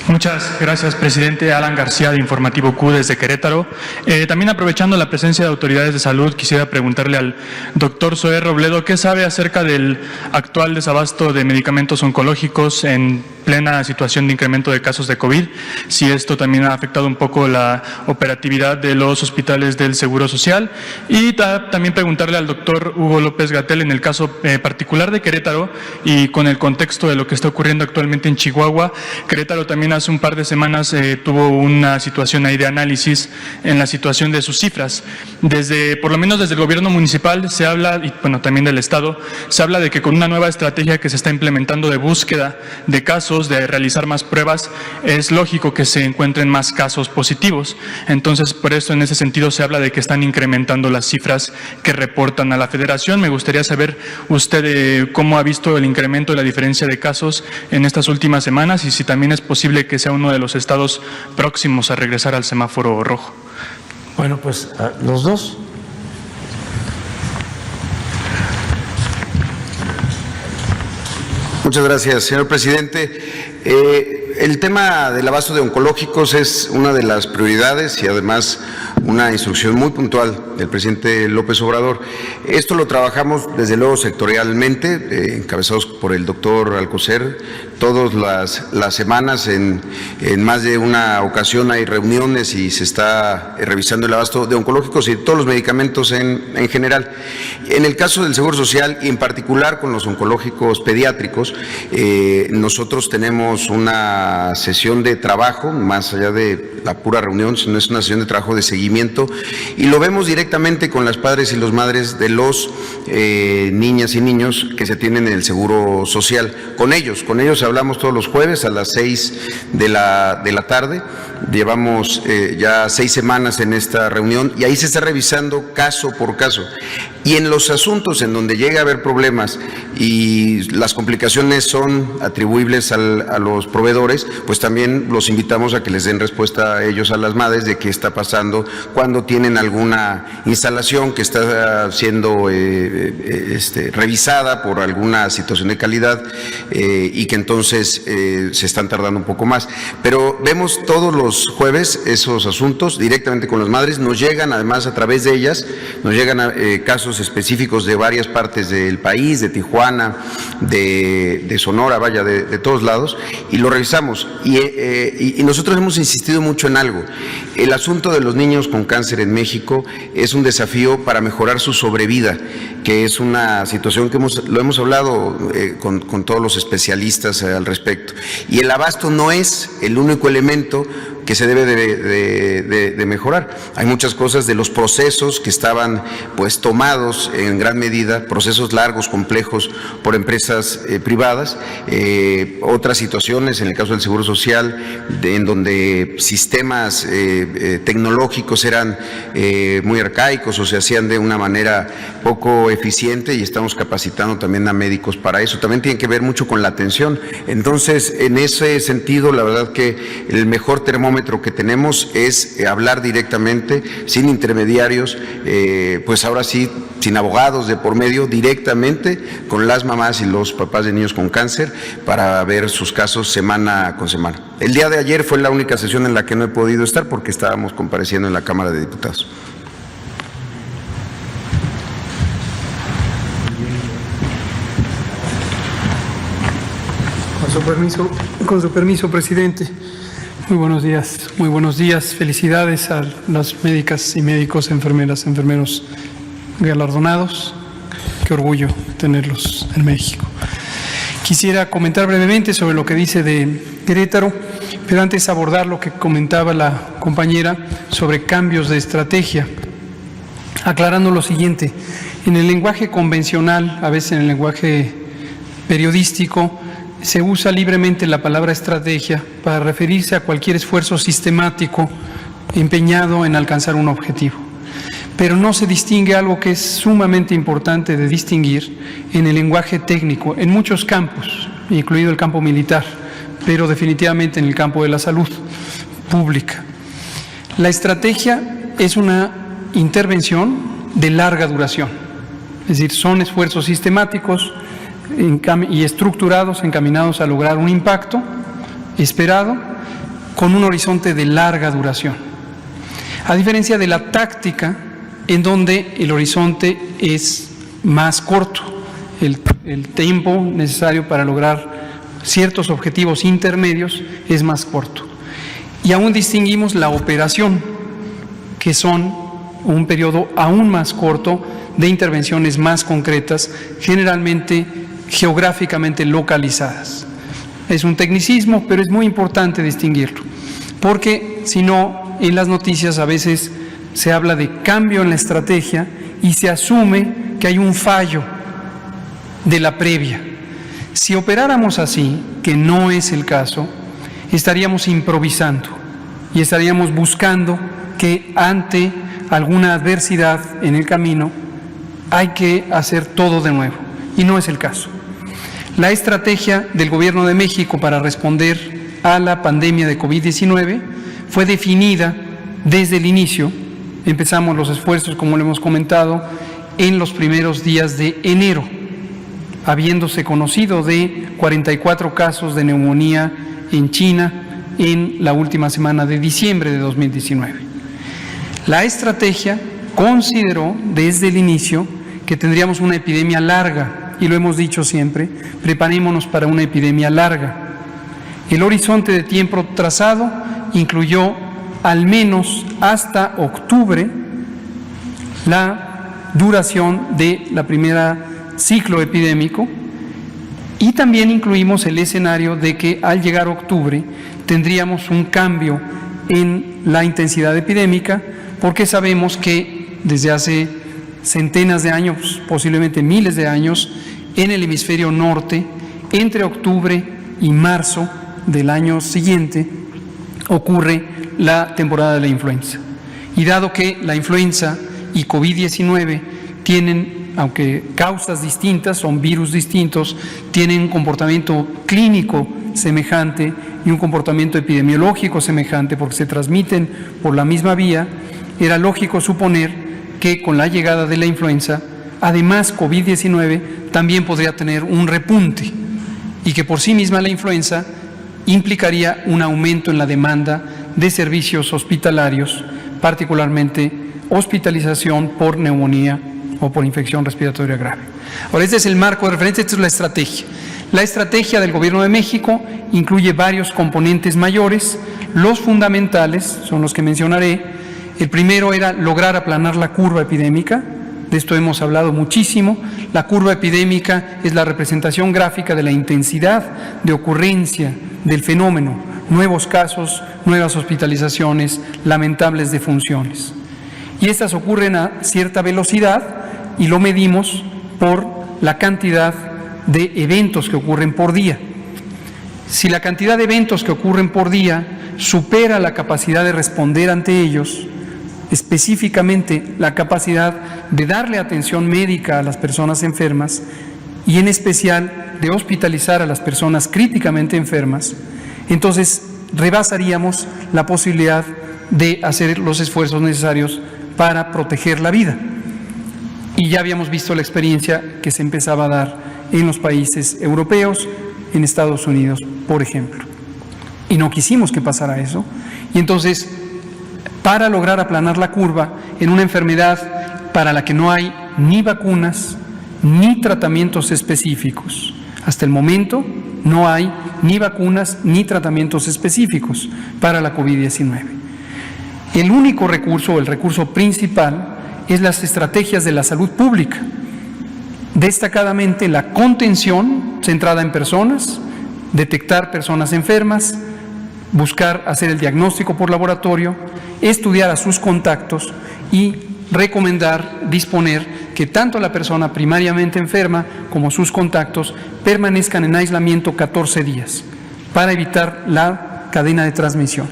Muchas gracias, presidente. Alan García, de Informativo Q, desde Querétaro. También aprovechando la presencia de autoridades de salud, quisiera preguntarle al doctor Zoé Robledo qué sabe acerca del actual desabasto de medicamentos oncológicos en plena situación de incremento de casos de COVID, si esto también ha afectado un poco la operatividad de los hospitales del Seguro Social. Y también preguntarle al doctor Hugo López-Gatell, en el caso particular de Querétaro y con el contexto de lo que está ocurriendo actualmente en Chihuahua. Querétaro también hace un par de semanas tuvo una situación ahí de análisis en la situación de sus cifras. Por lo menos desde el gobierno municipal se habla, y bueno, también del Estado, se habla de que con una nueva estrategia que se está implementando de búsqueda de casos, de realizar más pruebas, es lógico que se encuentren más casos positivos. Entonces, por eso en ese sentido se habla de que están incrementando las cifras que reportan a la Federación. Me gustaría saber usted cómo ha visto el incremento de la diferencia de casos en estas últimas semanas y si también es posible que sea uno de los estados próximos a regresar al semáforo rojo. Bueno, pues los dos. Muchas gracias, señor presidente. El tema del abasto de oncológicos es una de las prioridades y además una instrucción muy puntual del presidente López Obrador. Esto lo trabajamos desde luego sectorialmente, encabezados por el doctor Alcocer. Todas las semanas, en más de una ocasión, hay reuniones y se está revisando el abasto de oncológicos y todos los medicamentos en general. En el caso del Seguro Social y en particular con los oncológicos pediátricos, nosotros tenemos una sesión de trabajo, más allá de la pura reunión, sino es una sesión de trabajo de seguimiento, y lo vemos directamente con las padres y las madres de los niñas y niños que se tienen en el Seguro Social. Con ellos hablamos todos los jueves a las 6 de la tarde. Llevamos ya 6 semanas en esta reunión y ahí se está revisando caso por caso. Y en los asuntos en donde llega a haber problemas y las complicaciones son atribuibles a los proveedores, pues también los invitamos a que les den respuesta a ellos, a las madres, de qué está pasando cuando tienen alguna instalación que está siendo revisada por alguna situación de calidad y que entonces se están tardando un poco más. Pero vemos todos los jueves esos asuntos directamente con las madres. Nos llegan además a través de ellas, nos llegan casos específicos de varias partes del país, de Tijuana, de Sonora, vaya, de todos lados, y lo revisamos. Y nosotros hemos insistido mucho en algo. El asunto de los niños con cáncer en México es un desafío para mejorar su sobrevida, que es una situación que lo hemos hablado con todos los especialistas al respecto. Y el abasto no es el único elemento que se debe de mejorar. Hay muchas cosas de los procesos que estaban pues tomados en gran medida, procesos largos, complejos por empresas privadas, otras situaciones en el caso del Seguro Social en donde sistemas tecnológicos eran muy arcaicos o se hacían de una manera poco eficiente, y estamos capacitando también a médicos para eso. También tiene que ver mucho con la atención. Entonces, en ese sentido, la verdad que el mejor termómetro que tenemos es hablar directamente, sin intermediarios, pues ahora sí, sin abogados de por medio, directamente con las mamás y los papás de niños con cáncer para ver sus casos semana con semana. El día de ayer fue la única sesión en la que no he podido estar porque estábamos compareciendo en la Cámara de Diputados. Con su permiso, presidente. Muy buenos días. Felicidades a las médicas y médicos, enfermeras, enfermeros galardonados. Qué orgullo tenerlos en México. Quisiera comentar brevemente sobre lo que dice de Querétaro, pero antes abordar lo que comentaba la compañera sobre cambios de estrategia, aclarando lo siguiente. En el lenguaje convencional, a veces en el lenguaje periodístico, se usa libremente la palabra estrategia para referirse a cualquier esfuerzo sistemático empeñado en alcanzar un objetivo. Pero no se distingue algo que es sumamente importante de distinguir en el lenguaje técnico, en muchos campos, incluido el campo militar, pero definitivamente en el campo de la salud pública. La estrategia es una intervención de larga duración, es decir, son esfuerzos sistemáticos y estructurados, encaminados a lograr un impacto esperado con un horizonte de larga duración. A diferencia de la táctica, en donde el horizonte es más corto, el tiempo necesario para lograr ciertos objetivos intermedios es más corto. Y aún distinguimos la operación, que son un periodo aún más corto de intervenciones más concretas, generalmente geográficamente localizadas. Es un tecnicismo, pero es muy importante distinguirlo, porque si no, en las noticias a veces se habla de cambio en la estrategia y se asume que hay un fallo de la previa. Si operáramos así, que no es el caso, estaríamos improvisando y estaríamos buscando que ante alguna adversidad en el camino hay que hacer todo de nuevo, y no es el caso. La estrategia del Gobierno de México para responder a la pandemia de COVID-19 fue definida desde el inicio. Empezamos los esfuerzos, como lo hemos comentado, en los primeros días de enero, habiéndose conocido de 44 casos de neumonía en China en la última semana de diciembre de 2019. La estrategia consideró desde el inicio que tendríamos una epidemia larga, y lo hemos dicho siempre, preparémonos para una epidemia larga. El horizonte de tiempo trazado incluyó al menos hasta octubre la duración de la primera ciclo epidémico, y también incluimos el escenario de que al llegar octubre tendríamos un cambio en la intensidad epidémica, porque sabemos que desde hace centenas de años, posiblemente miles de años, en el hemisferio norte, entre octubre y marzo del año siguiente, ocurre la temporada de la influenza. Y dado que la influenza y COVID-19 tienen, aunque causas distintas, son virus distintos, tienen un comportamiento clínico semejante y un comportamiento epidemiológico semejante porque se transmiten por la misma vía, era lógico suponer que con la llegada de la influenza, además COVID-19 también podría tener un repunte, y que por sí misma la influenza implicaría un aumento en la demanda de servicios hospitalarios, particularmente hospitalización por neumonía o por infección respiratoria grave. Ahora, este es el marco de referencia, esta es la estrategia. La estrategia del Gobierno de México incluye varios componentes mayores. Los fundamentales son los que mencionaré. El primero era lograr aplanar la curva epidémica. De esto hemos hablado muchísimo. La curva epidémica es la representación gráfica de la intensidad de ocurrencia del fenómeno, nuevos casos, nuevas hospitalizaciones, lamentables defunciones. Y estas ocurren a cierta velocidad y lo medimos por la cantidad de eventos que ocurren por día. Si la cantidad de eventos que ocurren por día supera la capacidad de responder ante ellos, específicamente la capacidad de darle atención médica a las personas enfermas y en especial de hospitalizar a las personas críticamente enfermas, entonces rebasaríamos la posibilidad de hacer los esfuerzos necesarios para proteger la vida. Y ya habíamos visto la experiencia que se empezaba a dar en los países europeos, en Estados Unidos, por ejemplo. Y no quisimos que pasara eso. Y entonces, para lograr aplanar la curva en una enfermedad para la que no hay ni vacunas ni tratamientos específicos. Hasta el momento no hay ni vacunas ni tratamientos específicos para la COVID-19. El único recurso, o el recurso principal, es las estrategias de la salud pública. Destacadamente la contención centrada en personas, detectar personas enfermas, buscar hacer el diagnóstico por laboratorio, estudiar a sus contactos y recomendar, disponer que tanto la persona primariamente enferma como sus contactos permanezcan en aislamiento 14 días para evitar la cadena de transmisión.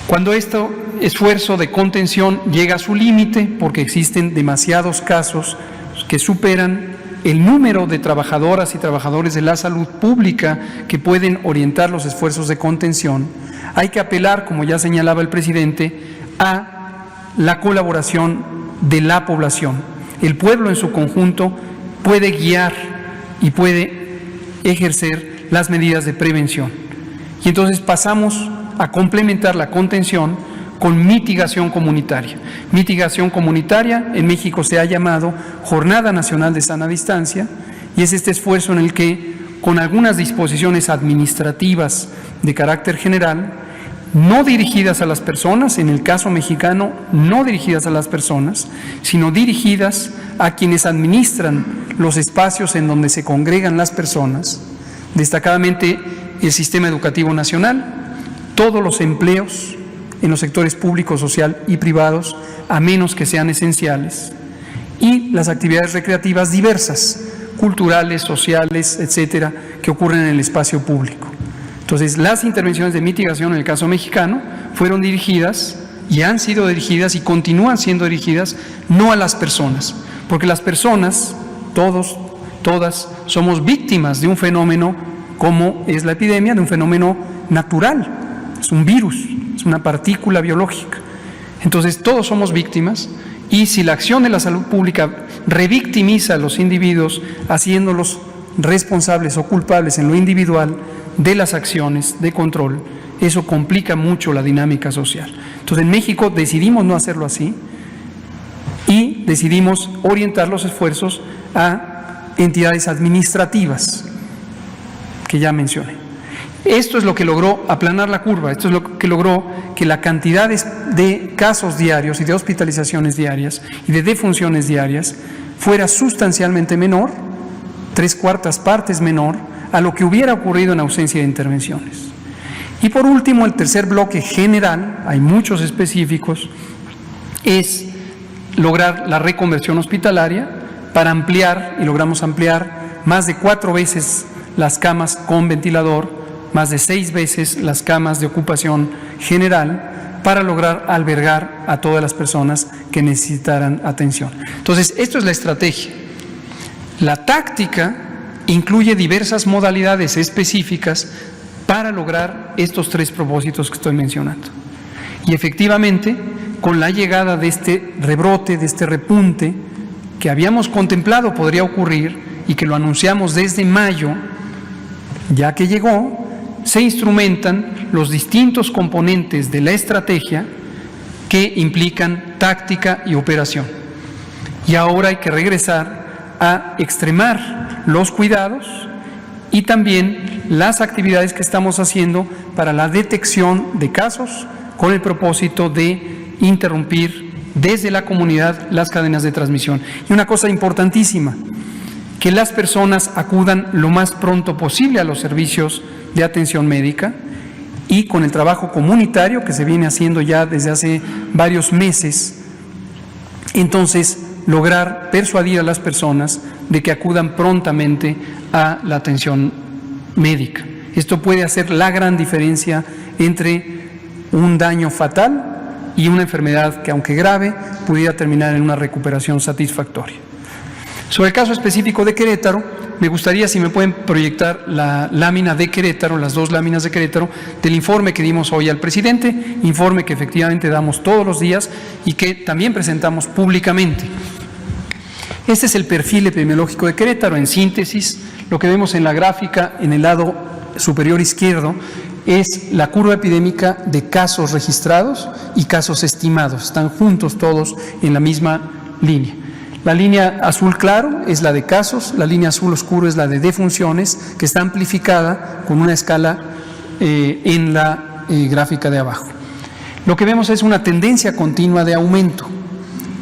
Cuando este esfuerzo de contención llega a su límite, porque existen demasiados casos que superan el número de trabajadoras y trabajadores de la salud pública que pueden orientar los esfuerzos de contención, hay que apelar, como ya señalaba el presidente, a la colaboración de la población. El pueblo en su conjunto puede guiar y puede ejercer las medidas de prevención. Y entonces pasamos a complementar la contención con mitigación comunitaria. Mitigación comunitaria en México se ha llamado Jornada Nacional de Sana Distancia, y es este esfuerzo en el que, con algunas disposiciones administrativas de carácter general, no dirigidas a las personas, en el caso mexicano, no dirigidas a las personas, sino dirigidas a quienes administran los espacios en donde se congregan las personas, destacadamente el Sistema Educativo Nacional, todos los empleos en los sectores público, social y privados, a menos que sean esenciales, y las actividades recreativas diversas, culturales, sociales, etcétera, que ocurren en el espacio público. Entonces, las intervenciones de mitigación en el caso mexicano fueron dirigidas y han sido dirigidas y continúan siendo dirigidas no a las personas, porque las personas, todos, todas, somos víctimas de un fenómeno como es la epidemia, de un fenómeno natural, es un virus, es una partícula biológica. Entonces, todos somos víctimas, y si la acción de la salud pública revictimiza a los individuos, haciéndolos responsables o culpables en lo individual de las acciones de control, eso complica mucho la dinámica social. Entonces, en México decidimos no hacerlo así y decidimos orientar los esfuerzos a entidades administrativas que ya mencioné. Esto es lo que logró aplanar la curva, esto es lo que logró que la cantidad de casos diarios y de hospitalizaciones diarias y de defunciones diarias fuera sustancialmente menor, 3/4 partes menor, a lo que hubiera ocurrido en ausencia de intervenciones. Y por último, el tercer bloque general, hay muchos específicos, es lograr la reconversión hospitalaria para ampliar, y logramos ampliar más de 4 veces las camas con ventilador, más de 6 veces las camas de ocupación general, para lograr albergar a todas las personas que necesitaran atención. Entonces, esto es la estrategia. La táctica incluye diversas modalidades específicas para lograr estos 3 propósitos que estoy mencionando. Y efectivamente, con la llegada de este rebrote, de este repunte, que habíamos contemplado podría ocurrir y que lo anunciamos desde mayo, ya que llegó, se instrumentan los distintos componentes de la estrategia que implican táctica y operación. Y ahora hay que regresar a extremar los cuidados y también las actividades que estamos haciendo para la detección de casos con el propósito de interrumpir desde la comunidad las cadenas de transmisión. Y una cosa importantísima, que las personas acudan lo más pronto posible a los servicios de atención médica y con el trabajo comunitario que se viene haciendo ya desde hace varios meses, entonces lograr persuadir a las personas de que acudan prontamente a la atención médica. Esto puede hacer la gran diferencia entre un daño fatal y una enfermedad que, aunque grave, pudiera terminar en una recuperación satisfactoria. Sobre el caso específico de Querétaro, me gustaría si me pueden proyectar la lámina de Querétaro, las 2 láminas de Querétaro, del informe que dimos hoy al presidente, informe que efectivamente damos todos los días y que también presentamos públicamente. Este es el perfil epidemiológico de Querétaro. En síntesis, lo que vemos en la gráfica en el lado superior izquierdo es la curva epidémica de casos registrados y casos estimados. Están juntos todos en la misma línea. La línea azul claro es la de casos, la línea azul oscuro es la de defunciones, que está amplificada con una escala en la gráfica de abajo. Lo que vemos es una tendencia continua de aumento.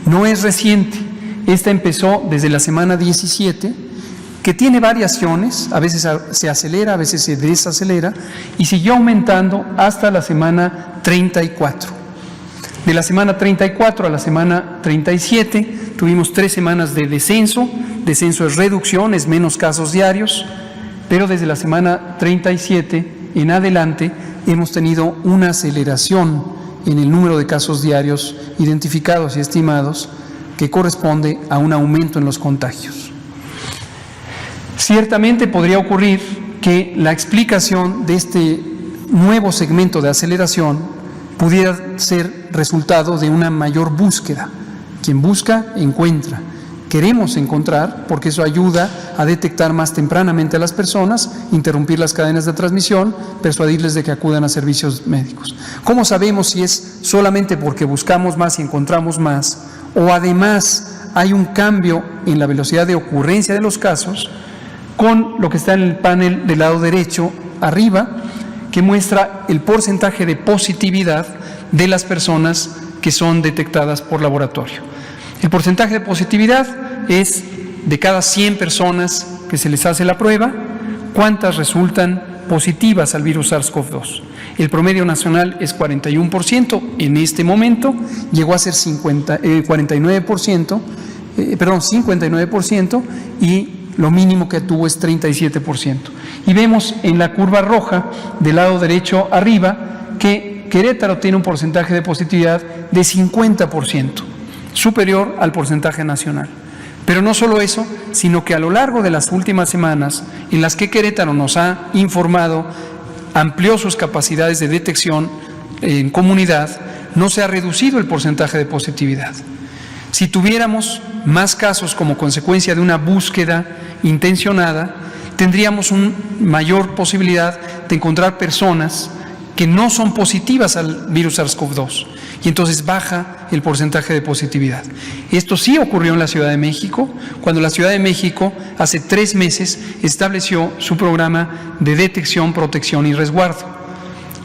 No es reciente. Esta empezó desde la semana 17, que tiene variaciones, a veces se acelera, a veces se desacelera, y siguió aumentando hasta la semana 34. De la semana 34 a la semana 37 tuvimos 3 semanas de descenso. Descenso es reducción, es menos casos diarios, pero desde la semana 37 en adelante hemos tenido una aceleración en el número de casos diarios identificados y estimados, que corresponde a un aumento en los contagios. Ciertamente podría ocurrir que la explicación de este nuevo segmento de aceleración pudiera ser resultado de una mayor búsqueda. Quien busca, encuentra. Queremos encontrar, porque eso ayuda a detectar más tempranamente a las personas, interrumpir las cadenas de transmisión, persuadirles de que acudan a servicios médicos. ¿Cómo sabemos si es solamente porque buscamos más y encontramos más, o además hay un cambio en la velocidad de ocurrencia de los casos, con lo que está en el panel del lado derecho arriba, que muestra el porcentaje de positividad de las personas que son detectadas por laboratorio? El porcentaje de positividad es de cada 100 personas que se les hace la prueba, cuántas resultan positivas al virus SARS-CoV-2. El promedio nacional es 41%, en este momento llegó a ser 59%, y lo mínimo que tuvo es 37%. Y vemos en la curva roja del lado derecho arriba que Querétaro tiene un porcentaje de positividad de 50%, superior al porcentaje nacional. Pero no solo eso, sino que a lo largo de las últimas semanas, en las que Querétaro nos ha informado, amplió sus capacidades de detección en comunidad, no se ha reducido el porcentaje de positividad. Si tuviéramos más casos como consecuencia de una búsqueda intencionada, tendríamos una mayor posibilidad de encontrar personas que no son positivas al virus SARS-CoV-2, y entonces baja el porcentaje de positividad. Esto sí ocurrió en la Ciudad de México, cuando la Ciudad de México hace 3 meses estableció su programa de detección, protección y resguardo,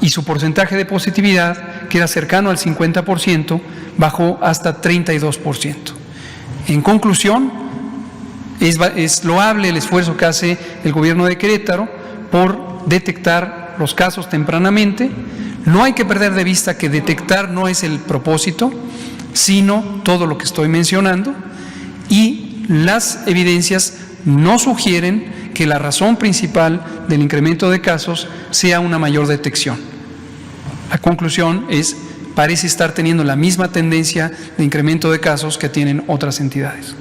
y su porcentaje de positividad, que era cercano al 50%, bajó hasta 32%. En conclusión, es loable el esfuerzo que hace el gobierno de Querétaro por detectar los casos tempranamente. No hay que perder de vista que detectar no es el propósito, sino todo lo que estoy mencionando, y las evidencias no sugieren que la razón principal del incremento de casos sea una mayor detección. La conclusión es, parece estar teniendo la misma tendencia de incremento de casos que tienen otras entidades.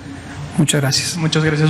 Muchas gracias. Muchas gracias.